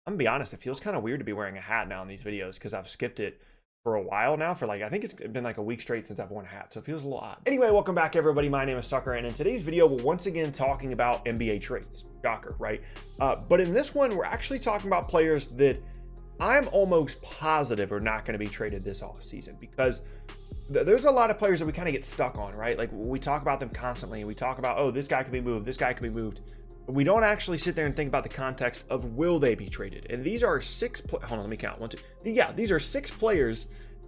I'm gonna be honest, it feels kind of weird to be wearing a hat now in these videos because I've skipped it for a while now, for like, I think it's been like a week straight since I've worn a hat, so it feels a little odd. Anyway, welcome back everybody. My name is Tucker, and in today's video, we're once again talking about NBA trades. Shocker, right? But in this one, we're actually talking about players that I'm almost positive are not going to be traded this offseason, because there's a lot of players that we kind of get stuck on, right? Like, we talk about them constantly, and we talk about, oh, this guy can be moved, this guy can be moved. But we don't actually sit there and think about the context of will they be traded. And these are hold on, let me count. 1, 2. Yeah, these are 6 players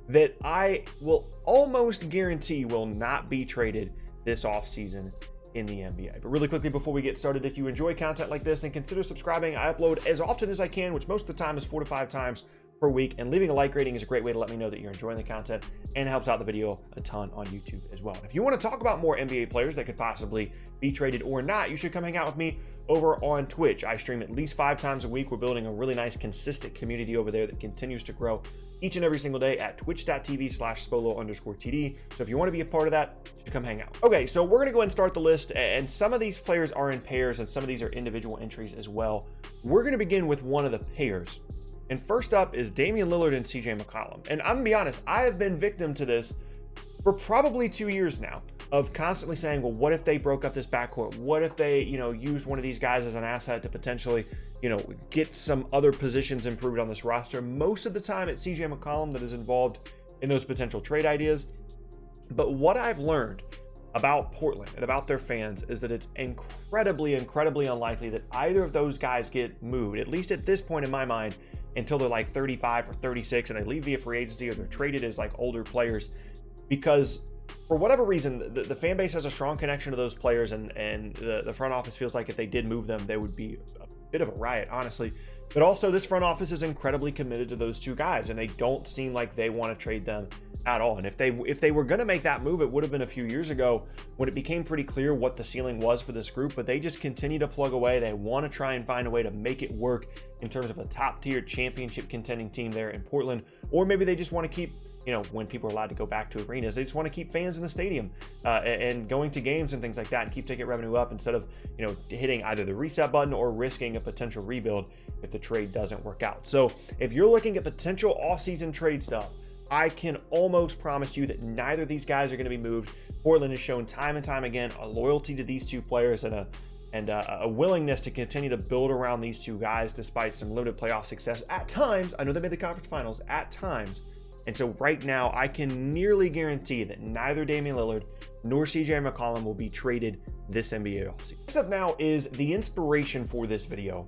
that I will almost guarantee will not be traded this offseason in the NBA. But really quickly before we get started, if you enjoy content like this, then consider subscribing. I upload as often as I can, which most of the time is 4 to 5 times per week, and leaving a like rating is a great way to let me know that you're enjoying the content and helps out the video a ton on YouTube as well. And if you want to talk about more NBA players that could possibly be traded or not, you should come hang out with me over on Twitch. I stream at least 5 times a week. We're building a really nice, consistent community over there that continues to grow each and every single day at twitch.tv/spolo_TD. So if you want to be a part of that, you should come hang out. Okay, so we're going to go ahead and start the list, and some of these players are in pairs and some of these are individual entries as well. We're going to begin with one of the pairs. And first up is Damian Lillard and CJ McCollum. And I'm gonna be honest, I have been victim to this for probably 2 years now, of constantly saying, well, what if they broke up this backcourt? What if they, used one of these guys as an asset to potentially, get some other positions improved on this roster? Most of the time it's CJ McCollum that is involved in those potential trade ideas. But what I've learned about Portland and about their fans is that it's incredibly, incredibly unlikely that either of those guys get moved, at least at this point in my mind, until they're like 35 or 36 and they leave via free agency, or they're traded as like older players, because for whatever reason, the fan base has a strong connection to those players, and the front office feels like if they did move them, they would be a bit of a riot, honestly. But also, this front office is incredibly committed to those 2 guys, and they don't seem like they want to trade them at all. And if they were going to make that move, it would have been a few years ago when it became pretty clear what the ceiling was for this group. But they just continue to plug away. They want to try and find a way to make it work in terms of a top-tier championship contending team there in Portland. Or maybe they just want to keep, when people are allowed to go back to arenas, they just want to keep fans in the stadium and going to games and things like that, and keep ticket revenue up instead of, hitting either the reset button or risking a potential rebuild if the trade doesn't work out. So if you're looking at potential off-season trade stuff, I can almost promise you that neither of these guys are going to be moved. Portland has shown time and time again a loyalty to these 2 players and a willingness to continue to build around these 2 guys despite some limited playoff success at times. I know they made the conference finals at times. And so right now, I can nearly guarantee that neither Damian Lillard nor CJ McCollum will be traded this NBA offseason. Next up now is the inspiration for this video,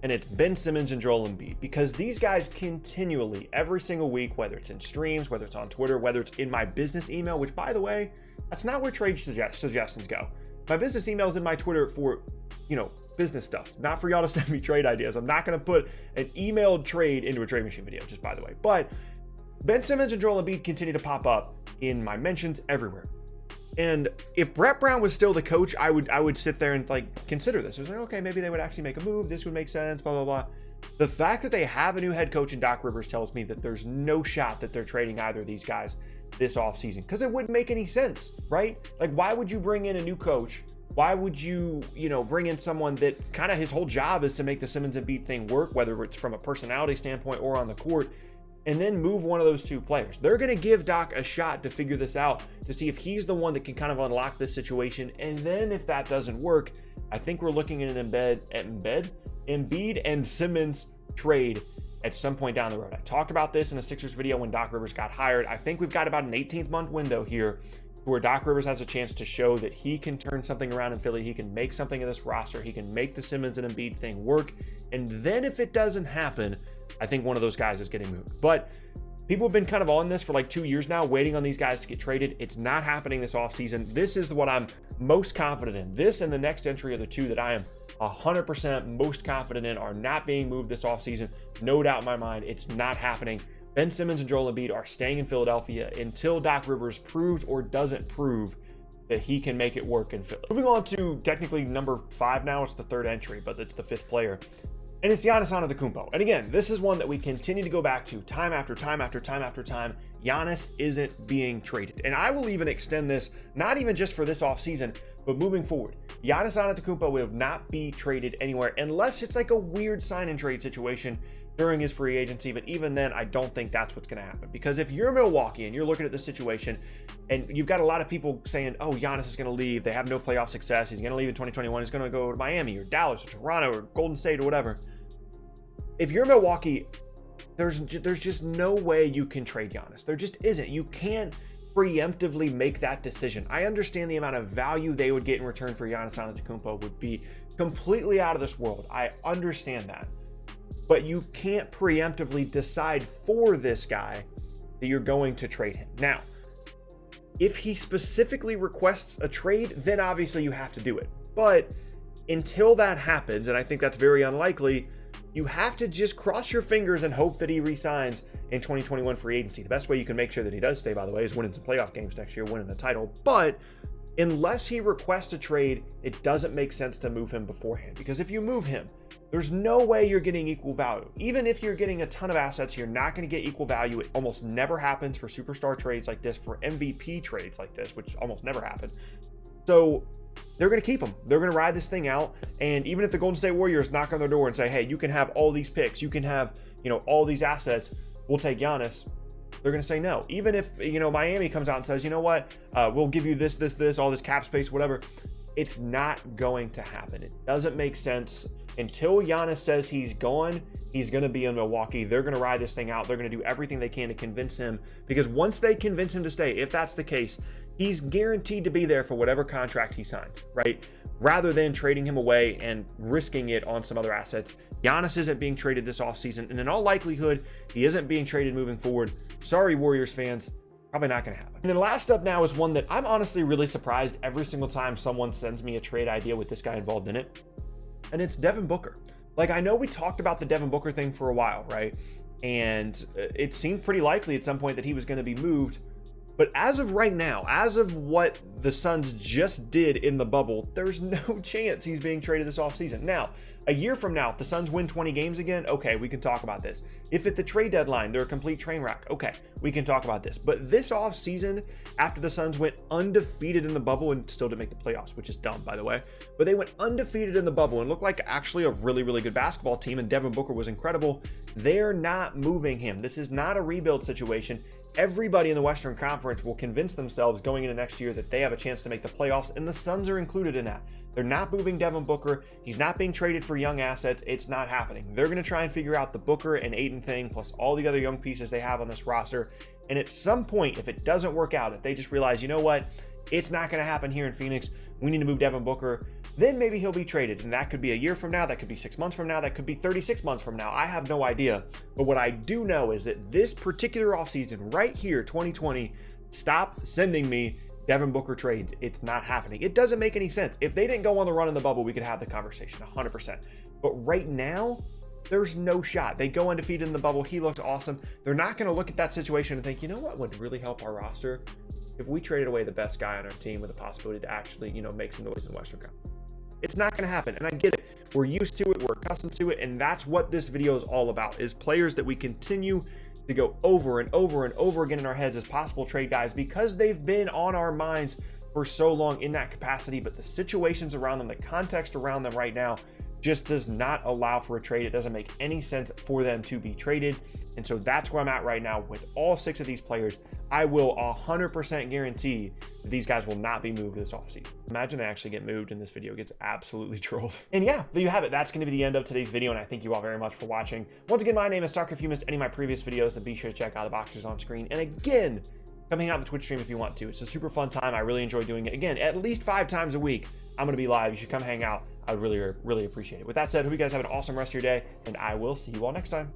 and it's Ben Simmons and Joel Embiid, because these guys continually, every single week, whether it's in streams, whether it's on Twitter, whether it's in my business email, which, by the way, that's not where trade suggestions go. My business email is in my Twitter for, business stuff, not for y'all to send me trade ideas. I'm not going to put an emailed trade into a trade machine video, just by the way. But Ben Simmons and Joel Embiid continue to pop up in my mentions everywhere. And if Brett Brown was still the coach, I would sit there and consider this. I was like, okay, maybe they would actually make a move. This would make sense, blah, blah, blah. The fact that they have a new head coach in Doc Rivers tells me that there's no shot that they're trading either of these guys this offseason, because it wouldn't make any sense, right? Like, why would you bring in a new coach? Why would you, bring in someone that kind of his whole job is to make the Simmons and Embiid thing work, whether it's from a personality standpoint or on the court, and then move one of those 2 players? They're going to give Doc a shot to figure this out, to see if he's the one that can kind of unlock this situation. And then if that doesn't work, I think we're looking at an Embiid and Simmons trade at some point down the road. I talked about this in a Sixers video when Doc Rivers got hired. I think we've got about an 18-month window here where Doc Rivers has a chance to show that he can turn something around in Philly. He can make something of this roster. He can make the Simmons and Embiid thing work. And then if it doesn't happen, I think one of those guys is getting moved. But people have been kind of on this for like 2 years now, waiting on these guys to get traded. It's not happening this offseason. This is what I'm most confident in. This and the next entry are the 2 that I am 100% most confident in are not being moved this offseason. No doubt in my mind, it's not happening. Ben Simmons and Joel Embiid are staying in Philadelphia until Doc Rivers proves or doesn't prove that he can make it work in Philly. Moving on to technically number 5 now. It's the 3rd entry, but it's the 5th player. And it's Giannis Antetokounmpo. And again, this is one that we continue to go back to time after time after time after time. Giannis isn't being traded. And I will even extend this, not even just for this offseason, But moving forward, Giannis Antetokounmpo will not be traded anywhere unless it's like a weird sign and trade situation during his free agency. But even then, I don't think that's what's going to happen. Because if you're Milwaukee and you're looking at this situation and you've got a lot of people saying, oh, Giannis is going to leave, they have no playoff success, he's going to leave in 2021, he's going to go to Miami or Dallas or Toronto or Golden State or whatever. If you're Milwaukee, there's just no way you can trade Giannis. There just isn't. You can't preemptively make that decision. I understand the amount of value they would get in return for Giannis Antetokounmpo would be completely out of this world. I understand that. But you can't preemptively decide for this guy that you're going to trade him. Now, if he specifically requests a trade, then obviously you have to do it. But until that happens, and I think that's very unlikely, you have to just cross your fingers and hope that he resigns in 2021 free agency. The best way you can make sure that he does stay, by the way, is winning some playoff games next year, winning the title. But unless he requests a trade, it doesn't make sense to move him beforehand. Because if you move him, there's no way you're getting equal value. Even if you're getting a ton of assets, you're not going to get equal value. It almost never happens for superstar trades like this, for MVP trades like this, which almost never happen. So they're going to keep him. They're going to ride this thing out. And even if the Golden State Warriors knock on their door and say, hey, you can have all these picks, you can have, all these assets, we'll take Giannis, they're going to say no. Even if, Miami comes out and says, you know what, we'll give you this, all this cap space, whatever. It's not going to happen. It doesn't make sense. Until Giannis says he's gone, he's going to be in Milwaukee. They're going to ride this thing out. They're going to do everything they can to convince him, because once they convince him to stay, if that's the case, he's guaranteed to be there for whatever contract he signs, right? Rather than trading him away and risking it on some other assets. Giannis isn't being traded this offseason, and in all likelihood, he isn't being traded moving forward. Sorry, Warriors fans. Probably not going to happen. And then last up now is one that I'm honestly really surprised every single time someone sends me a trade idea with this guy involved in it. And it's Devin Booker. Like, I know we talked about the Devin Booker thing for a while, right? And it seemed pretty likely at some point that he was going to be moved. But as of right now, as of what the Suns just did in the bubble, there's no chance he's being traded this offseason. Now, a year from now, if the Suns win 20 games again, okay, we can talk about this. If at the trade deadline, they're a complete train wreck, okay, we can talk about this. But this offseason, after the Suns went undefeated in the bubble and still didn't make the playoffs, which is dumb, by the way, but they went undefeated in the bubble and looked like actually a really, really good basketball team, and Devin Booker was incredible. They're not moving him. This is not a rebuild situation. Everybody in the Western Conference will convince themselves going into next year that they have a chance to make the playoffs, and the Suns are included in that. They're not moving Devin Booker. He's not being traded for young assets. It's not happening. They're going to try and figure out the Booker and Ayton thing, plus all the other young pieces they have on this roster. And at some point, if it doesn't work out, if they just realize, you know what, it's not going to happen here in Phoenix, we need to move Devin Booker, then maybe he'll be traded. And that could be a year from now, that could be 6 months from now, that could be 36 months from now. I have no idea. But what I do know is that this particular offseason right here, 2020, stop sending me Devin Booker trades. It's not happening. It doesn't make any sense. If they didn't go on the run in the bubble, we could have the conversation 100%. But right now, there's no shot. They go undefeated in the bubble. He looks awesome. They're not going to look at that situation and think, you know what would really help our roster? If we traded away the best guy on our team with the possibility to actually, make some noise in the Western Conference. It's not going to happen. And I get it. We're used to it. We're accustomed to it. And that's what this video is all about, is players that we continue to go over and over and over again in our heads as possible trade guys, because they've been on our minds for so long in that capacity. But the situations around them, the context around them right now just does not allow for a trade. It doesn't make any sense for them to be traded. And so that's where I'm at right now with all 6 of these players. I will 100% guarantee that these guys will not be moved this offseason. Imagine they actually get moved and this video gets absolutely trolled. And yeah, there you have it. That's going to be the end of today's video, and I thank you all very much for watching. Once again, my name is Stark. If you missed any of my previous videos, then be sure to check out the boxes on screen. And again, come hang out on the Twitch stream if you want to. It's a super fun time. I really enjoy doing it. Again, at least 5 times a week, I'm going to be live. You should come hang out. I would really, really appreciate it. With that said, hope you guys have an awesome rest of your day, and I will see you all next time.